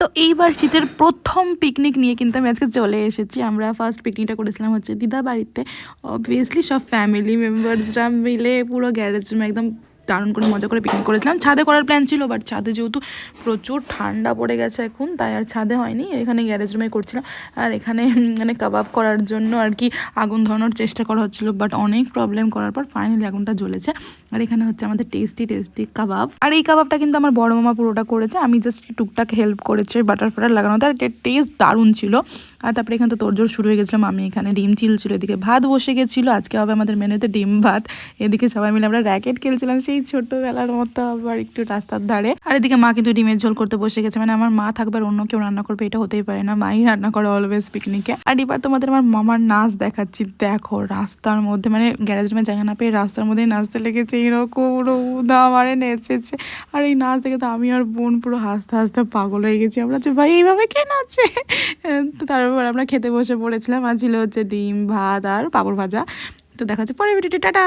তো এইবার শীতের প্রথম পিকনিক নিয়ে কিন্তু আমি আজকে চলে এসেছি। আমরা ফার্স্ট পিকনিকটা করেছিলাম হচ্ছে দিদা বাড়িতে। অবভিয়াসলি সব ফ্যামিলি মেম্বার্সরা মিলে পুরো গ্যারেজ রুমে একদম দারুণ করে মজা করে পিকনিক করেছিলাম। ছাদে করার প্ল্যান ছিল, বাট ছাদে যেহেতু প্রচুর ঠান্ডা পড়ে গেছে এখন, তাই আর ছাদে হয়নি, এখানে গ্যারেজ রুমে করছিলাম। আর এখানে মানে কাবাব করার জন্য আর কি আগুন ধরানোর চেষ্টা করা হচ্ছিলো, বাট অনেক প্রবলেম করার পর ফাইনালি আগুনটা জ্বলেছে। আর এখানে হচ্ছে আমাদের টেস্টি টেস্টি কাবাব। আর এই কাবাবটা কিন্তু আমার বড় মামা পুরোটা করেছে, আমি জাস্ট টুকটাক হেল্প করেছে বাটার ফাটার লাগানোতে। আর টেস্ট দারুণ ছিল। আর তারপরে এখানে তো তোড়জোড় শুরু হয়ে গেছিলাম, আমি এখানে ডিম চিল ছিল, এদিকে ভাত বসে গেছিলো। আজকে হবে আমাদের মেনুতে ডিম ভাত। এদিকে সবাই মিলে আমরা র্যাকেট খেলছিলাম সেই ছোটবেলার মতো, আবার একটু রাস্তার ধারে। আর এদিকে মা কিন্তু ডিমের ঝোল করতে বসে গেছে, মানে আমার মা থাকবে আর অন্য কেউ রান্না করবে এটা হতেই পারে না, মাই রান্না করে অলওয়েজ পিকনিকে। আর এবার তোমাদের আমার মামার নাচ দেখাচ্ছি, দেখো রাস্তার মধ্যে, মানে গ্যারেজ রুমে জায়গা না পেয়ে রাস্তার মধ্যে নাচতে লেগেছে, এরকম রৌদা মারে নেচেছে। আর এই নাচ দেখে তো আমি আর বোন পুরো হাসতে হাসতে পাগল হয়ে গেছি। আমরা যে ভাই এইভাবে কে নাচে। তো তারপর আমরা খেতে বসে পড়েছিলাম, আর ছিল হচ্ছে ডিম ভাত আর পাঁপড় ভাজা। তো দেখা হচ্ছে পরে ভিডিওটি, টাটা।